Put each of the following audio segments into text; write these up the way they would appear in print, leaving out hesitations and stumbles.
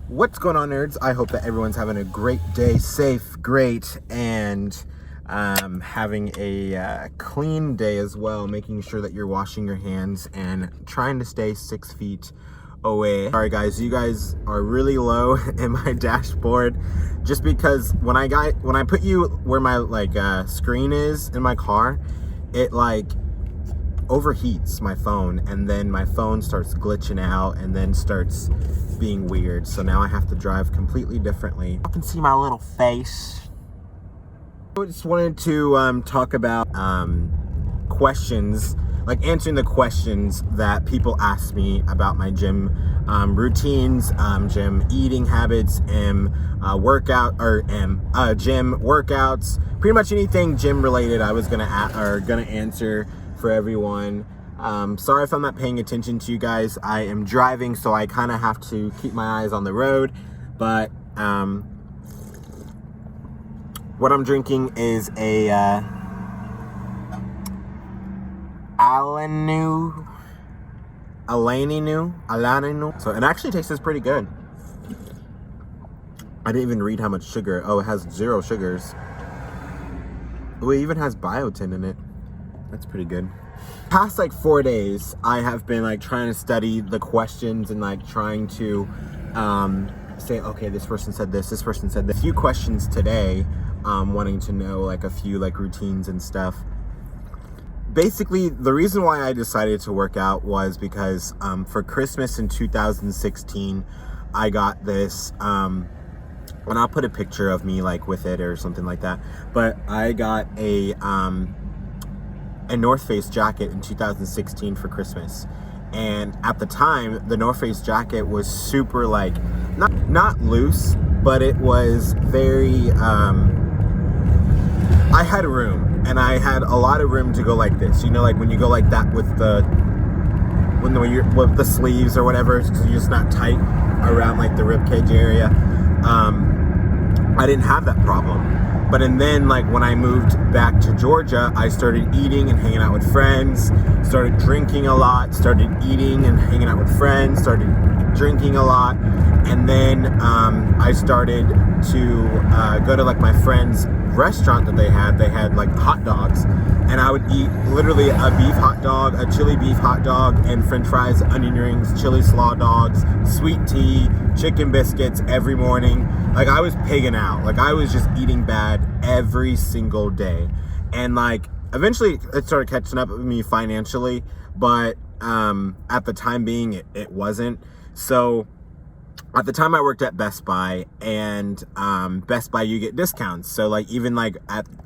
What's going on, nerds? I hope that everyone's having a great day, safe, great, and having a clean day as well, making sure that you're washing your hands and trying to stay 6 feet away. Sorry guys, you guys are really low in my dashboard just because when I put you where my screen is in my car, it overheats my phone, and then my phone starts glitching out and then starts being weird. So now I have to drive completely differently. You can see my little face. I just wanted to talk about questions, answering the questions that people ask me about my gym routines, gym eating habits, gym workouts, pretty much anything gym related. I was gonna answer for everyone. Sorry if I'm not paying attention to you guys. I am driving, so I kind of have to keep my eyes on the road. But what I'm drinking is a Alani Nu. So it actually tastes pretty good. I didn't even read how much sugar. Oh, it has 0 sugars. Oh, it even has biotin in it. That's pretty good. Past 4 days, I have been trying to study the questions and trying to say, okay, this person said this person said this. A few questions today, wanting to know a few routines and stuff. Basically, the reason why I decided to work out was because for Christmas in 2016, I got this, and I'll put a picture of me with it or something like that, but I got a North Face jacket in 2016 for Christmas. And at the time, the North Face jacket was super not loose, but it was very, I had room, and I had a lot of room to go like this, when you go like that with with the sleeves or whatever, so you're just not tight around the ribcage area. I didn't have that problem. But then when I moved back to Georgia, I started eating and hanging out with friends, started drinking a lot, started eating and hanging out with friends, started drinking a lot. And then I started to go to my friend's restaurant that they had hot dogs. And I would eat literally a beef hot dog, a chili beef hot dog, and french fries, onion rings, chili slaw dogs, sweet tea, chicken biscuits every morning. I was pigging out. I was just eating bad every single day. And eventually it started catching up with me financially, but at the time being, it wasn't. So at the time I worked at Best Buy, and Best Buy, you get discounts. So even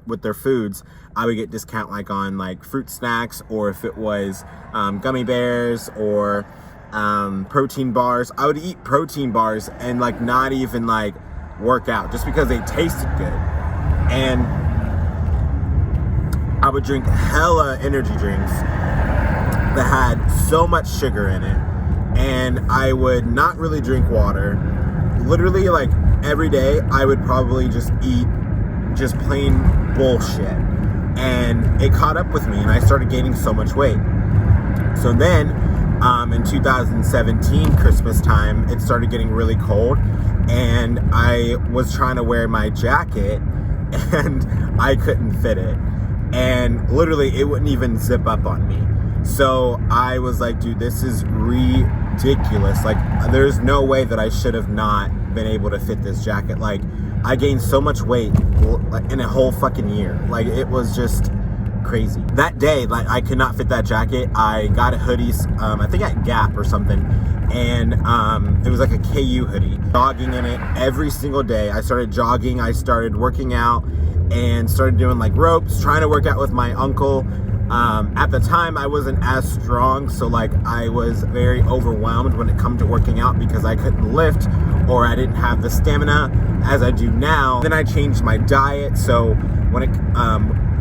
with their foods, I would get discount on fruit snacks, or if it was gummy bears or protein bars. I would eat protein bars and not even work out just because they tasted good. And I would drink hella energy drinks that had so much sugar in it. And I would not really drink water. Literally every day I would probably just eat just plain bullshit. And it caught up with me, and I started gaining so much weight. So then in 2017 Christmas time, it started getting really cold, and I was trying to wear my jacket and I couldn't fit it. And literally it wouldn't even zip up on me. So I was dude, this is ridiculous. There's no way that I should have not been able to fit this jacket. I gained so much weight in a whole fucking year. It was just crazy. That day, I could not fit that jacket. I got a hoodie, I think at Gap or something, and it was a KU hoodie. Jogging in it every single day. I started jogging, I started working out, and started doing ropes, trying to work out with my uncle. At the time, I wasn't as strong, so I was very overwhelmed when it come to working out because I couldn't lift, or I didn't have the stamina as I do now. Then I changed my diet. So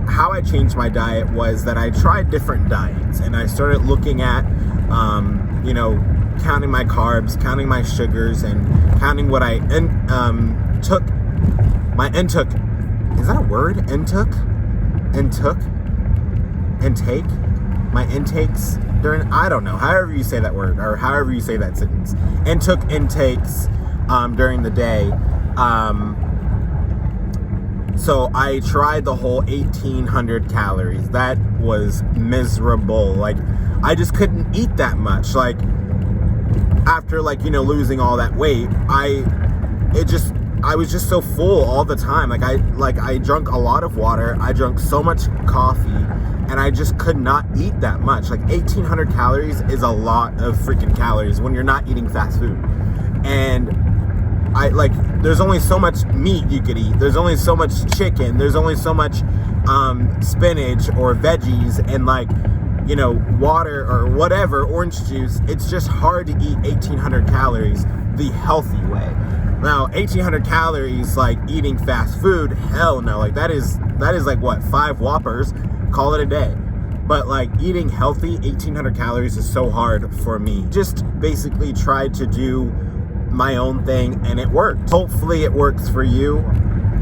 how I changed my diet was that I tried different diets, and I started looking at, counting my carbs, counting my sugars, and counting what I took. My intake. Is that a word? Intake. My intakes during, I don't know, however you say that word, or however you say that sentence, and took intakes during the day. So I tried the whole 1800 calories. That was miserable. Like, I just couldn't eat that much. Like, after, like, you know, losing all that weight, I was just so full all the time. I drank a lot of water. I drank so much coffee, and I just could not eat that much. Like, 1800 calories is a lot of freaking calories when you're not eating fast food. And there's only so much meat you could eat. There's only so much chicken. There's only so much spinach or veggies and, like, you know, water or whatever, orange juice. It's just hard to eat 1800 calories the healthy way. Now, 1800 calories, like eating fast food, hell no. Like, that is like, what, 5 Whoppers? Call it a day. But, like, eating healthy, 1800 calories is so hard for me. Just basically tried to do my own thing, and it worked. Hopefully it works for you.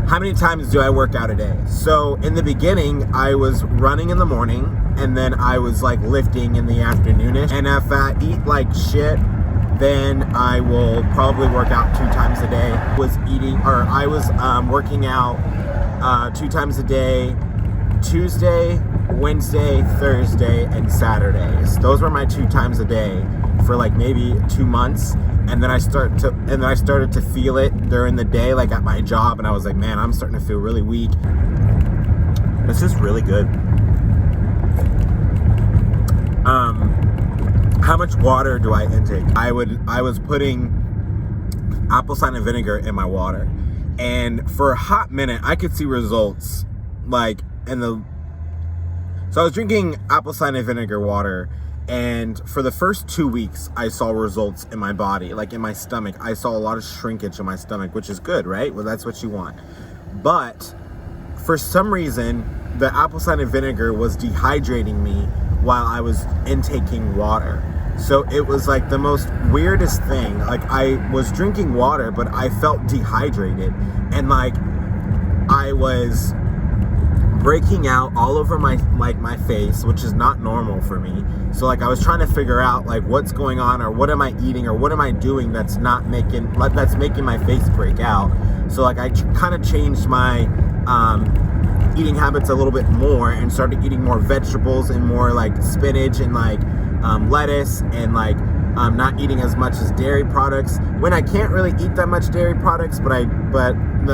How many times do I work out a day? So in the beginning, I was running in the morning, and then I was, like, lifting in the afternoonish. And if I eat like shit, then I will probably work out 2 times a day. I was working out 2 times a day, Tuesday, Wednesday, Thursday, and Saturdays. Those were my 2 times a day for, like, maybe 2 months. And then I started to feel it during the day, like at my job, and I was like, man, I'm starting to feel really weak. This is really good. How much water do I intake? I was putting apple cider vinegar in my water, and for a hot minute I could see results, like so I was drinking apple cider vinegar water, and for the first 2 weeks I saw results in my body, like in my stomach. I saw a lot of shrinkage in my stomach, which is good, right? Well, that's what you want. But for some reason, the apple cider vinegar was dehydrating me while I was intaking water. So it was like the most weirdest thing. Like, I was drinking water, but I felt dehydrated, and like I was breaking out all over my face, which is not normal for me. So, like, I was trying to figure out, like, what's going on, or what am I eating, or what am I doing that's making my face break out. So, like, I kind of changed my eating habits a little bit more, and started eating more vegetables and more, like, spinach and, like, lettuce, and, like, not eating as much as dairy products, when I can't really eat that much dairy products. But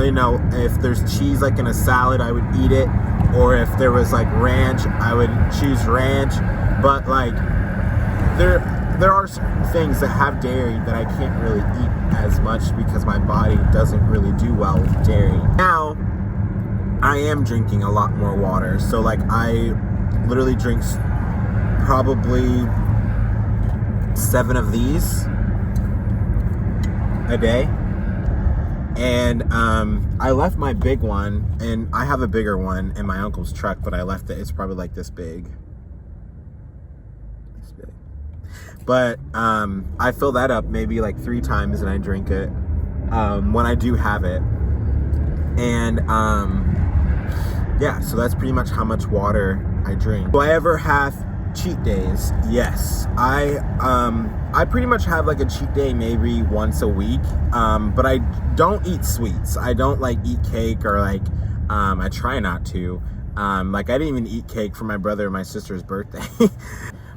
you know, if there's cheese, like, in a salad, I would eat it. Or if there was, like, ranch, I would choose ranch. But, like, there are certain things that have dairy that I can't really eat as much, because my body doesn't really do well with dairy. Now, I am drinking a lot more water. So, like, I literally drink probably 7 of these a day. And I left my big one, and I have a bigger one in my uncle's truck, but I left it. It's probably like this big. But I fill that up maybe like 3 times, and I drink it when I do have it. And yeah, so that's pretty much how much water I drink. Do I ever have cheat days? Yes. I pretty much have, like, a cheat day maybe once a week, but I don't eat sweets. I don't, like, eat cake, or, like, I try not to. Like, I didn't even eat cake for my brother and my sister's birthday.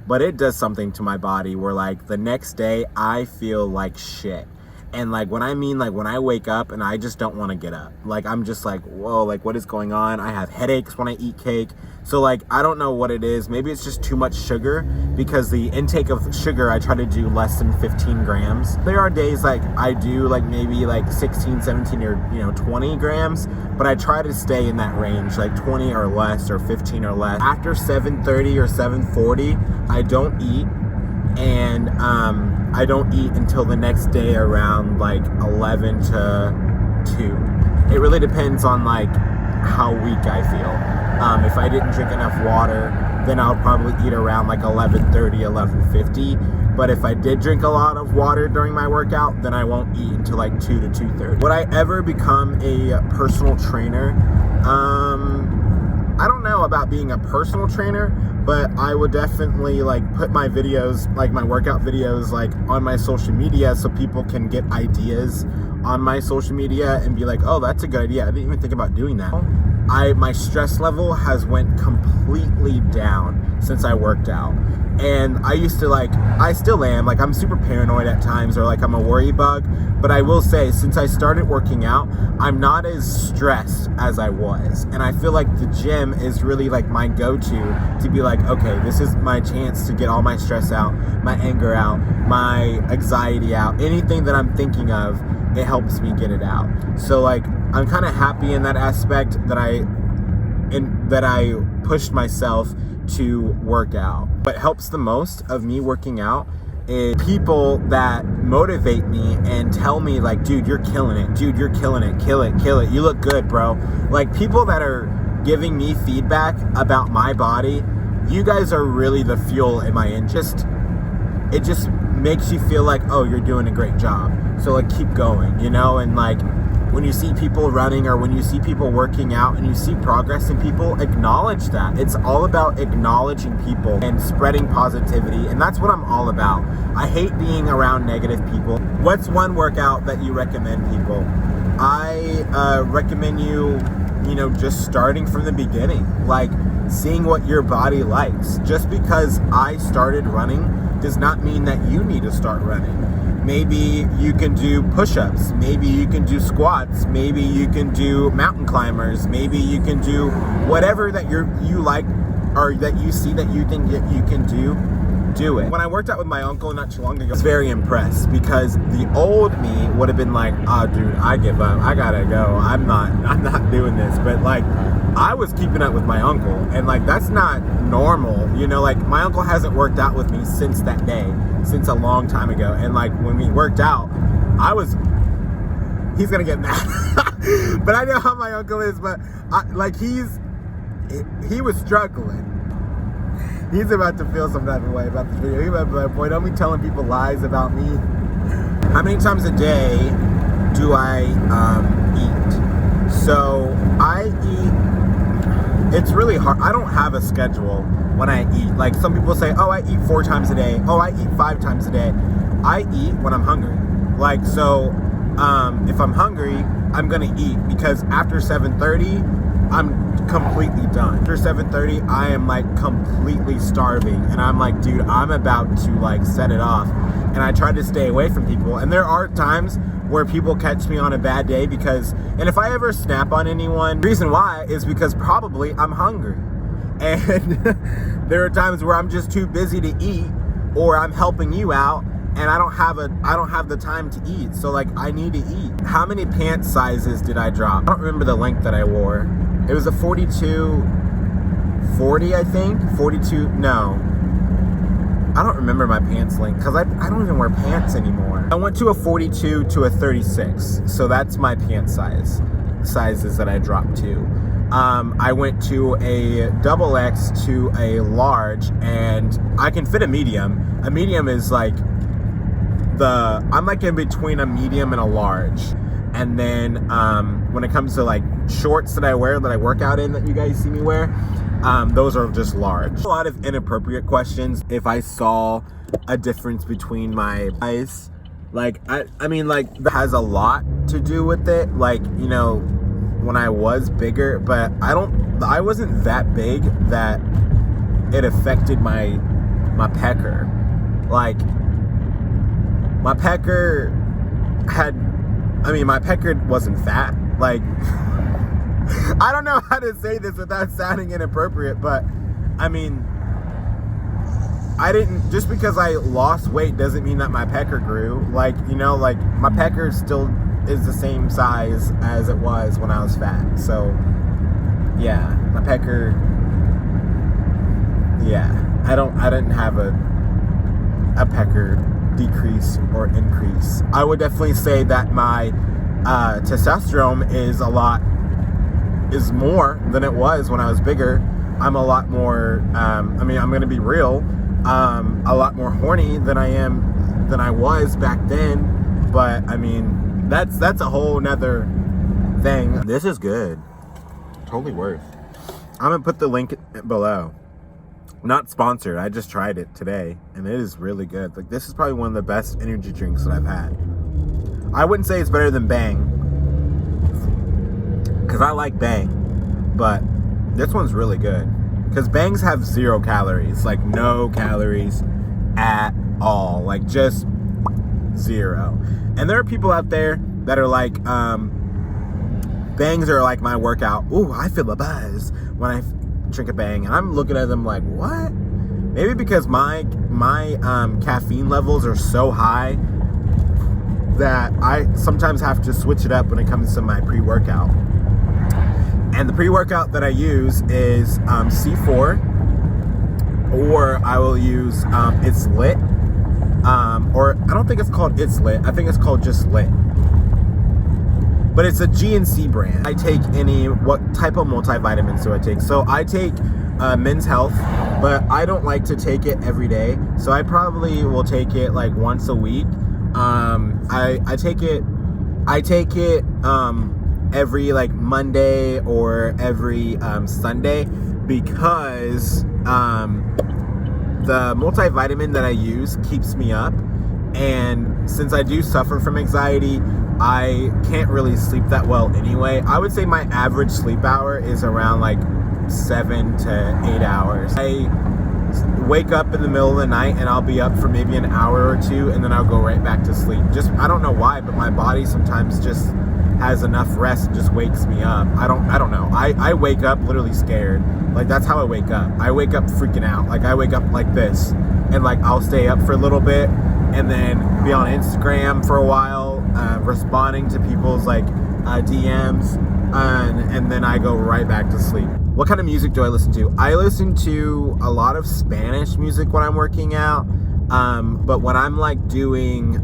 But it does something to my body where, like, the next day I feel like shit. And, like, when I wake up and I just don't want to get up. Like, I'm just like, whoa, like, what is going on? I have headaches when I eat cake. So, like, I don't know what it is. Maybe it's just too much sugar, because the intake of sugar, I try to do less than 15 grams. There are days, like, I do, like, maybe, like, 16, 17, or, you know, 20 grams. But I try to stay in that range, like 20 or less, or 15 or less. After 7:30 or 7:40, I don't eat. And I don't eat until the next day around, like, 11 to 2. It really depends on, like, how weak I feel. If I didn't drink enough water, then I'll probably eat around, like, 11:30, 11:50. But if I did drink a lot of water during my workout, then I won't eat until, like, 2 to 2:30. Would I ever become a personal trainer? I don't know about being a personal trainer, but I would definitely like put my videos, like my workout videos, like on my social media so people can get ideas on my social media and be like, oh, that's a good idea. I didn't even think about doing that. My stress level has went completely down since I worked out. And I used to I still am, I'm super paranoid at times, or I'm a worry bug. But I will say, since I started working out, I'm not as stressed as I was. And I feel like the gym is really my go-to to be okay, this is my chance to get all my stress out, my anger out, my anxiety out, anything that I'm thinking of, it helps me get it out. So I'm kind of happy in that aspect that I pushed myself to work out. What helps the most of me working out is people that motivate me and tell me dude, you're killing it. Dude, you're killing it. Kill it. You look good, bro. People that are giving me feedback about my body, you guys are really the fuel in my engine. It just makes you feel oh, you're doing a great job. So keep going, and when you see people running or when you see people working out and you see progress in people, acknowledge that. It's all about acknowledging people and spreading positivity, and that's what I'm all about. I hate being around negative people. What's one workout that you recommend people? I recommend you just starting from the beginning, seeing what your body likes. Just because I started running does not mean that you need to start running. Maybe you can do push-ups, maybe you can do squats, maybe you can do mountain climbers, maybe you can do whatever that you like or that you see that you think that you can do it. When I worked out with my uncle not too long ago, I was very impressed because the old me would have been oh dude, I give up, I gotta go, I'm not doing this. But I was keeping up with my uncle, and that's not normal, my uncle hasn't worked out with me since that day, since a long time ago. And when we worked out, he's gonna get mad but I know how my uncle is. But he was struggling. He's about to feel some type of way about this video. He's about to be like, boy, don't be telling people lies about me. How many times a day do I eat? So I eat, it's really hard. I don't have a schedule when I eat. Some people say, oh, I eat 4 times a day. Oh, I eat 5 times a day. I eat when I'm hungry. If I'm hungry, I'm gonna eat, because after 7:30, I'm completely done. After 7:30, I am completely starving, and I'm dude, I'm about to set it off. And I try to stay away from people. And there are times where people catch me on a bad day and if I ever snap on anyone, the reason why is because probably I'm hungry. And there are times where I'm just too busy to eat, or I'm helping you out and I don't have the time to eat. So I need to eat. How many pant sizes did I drop? I don't remember the length that I wore. It was a 42, 40, I think. 42, no. I don't remember my pants length because I don't even wear pants anymore. I went to a 42 to a 36. So that's my pant sizes that I dropped to. I went to a double X to a large, and I can fit a medium. A medium is I'm in between a medium and a large. And then when it comes to shorts that I wear, that I work out in, that you guys see me wear, those are just large. A lot of inappropriate questions. If I saw a difference between my eyes, that has a lot to do with it. When I was bigger, but I wasn't that big that it affected my pecker. My pecker my pecker wasn't fat. I don't know how to say this without sounding inappropriate, but I didn't, just because I lost weight doesn't mean that my pecker grew. My pecker still is the same size as it was when I was fat. So yeah, my pecker, I didn't have a pecker decrease or increase. I would definitely say that my testosterone is more than it was when I was bigger. I'm a lot more I'm gonna be real, a lot more horny than I was back then. But that's a whole nother thing. This is good, totally worth. I'm gonna put the link below. Not sponsored. I just tried it today, and it is really good. Like, this is probably one of the best energy drinks that I've had. I wouldn't say it's better than Bang, because I like Bang, but this one's really good. Because Bangs have 0 calories, like no calories at all, like just 0. And there are people out there that are like, Bangs are like my workout. Ooh, I feel a buzz when I drink a Bang, and I'm looking at them like, what? Maybe because my caffeine levels are so high that I sometimes have to switch it up when it comes to my pre-workout. And the pre-workout that I use is C4, or I will use It's Lit, or I don't think it's called It's Lit. I think it's called just Lit. But it's a GNC brand. I take what type of multivitamins do I take? So I take Men's Health, but I don't like to take it every day. So I probably will take it like once a week. I take it every like Monday or every Sunday, because the multivitamin that I use keeps me up. And since I do suffer from anxiety, I can't really sleep that well anyway. I would say my average sleep hour is around like 7 to 8 hours. I wake up in the middle of the night and I'll be up for maybe an hour or 2, and then I'll go right back to sleep. Just, I don't know why, but my body sometimes just has enough rest and just wakes me up. I don't know. I wake up literally scared. Like, that's how I wake up. I wake up freaking out. Like, I wake up like this, and like I'll stay up for a little bit and then be on Instagram for a while, responding to people's like DMs, and then I go right back to sleep. What kind of music do I listen to? I listen to a lot of Spanish music when I'm working out, but when I'm like doing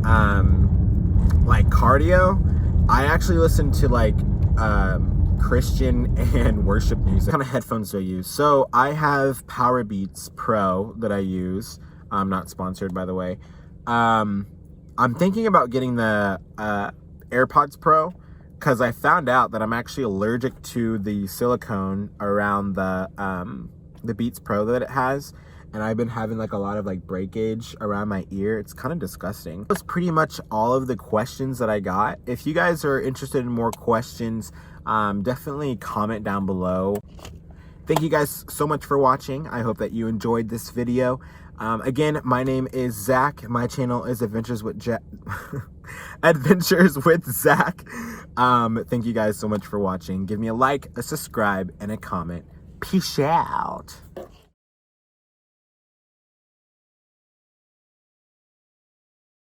like cardio, I actually listen to like Christian and worship music. What kind of headphones do I use? So I have Powerbeats Pro that I use. I'm not sponsored, by the way. I'm thinking about getting the AirPods Pro, because I found out that I'm actually allergic to the silicone around the Beats Pro that it has, and I've been having like a lot of like breakage around my ear. It's kind of disgusting. That's pretty much all of the questions that I got. If you guys are interested in more questions, definitely comment down below. Thank you guys so much for watching. I hope that you enjoyed this video. Again, my name is Zach. My channel is Adventures with Adventures with Zach. Thank you guys so much for watching. Give me a like, a subscribe, and a comment. Peace out.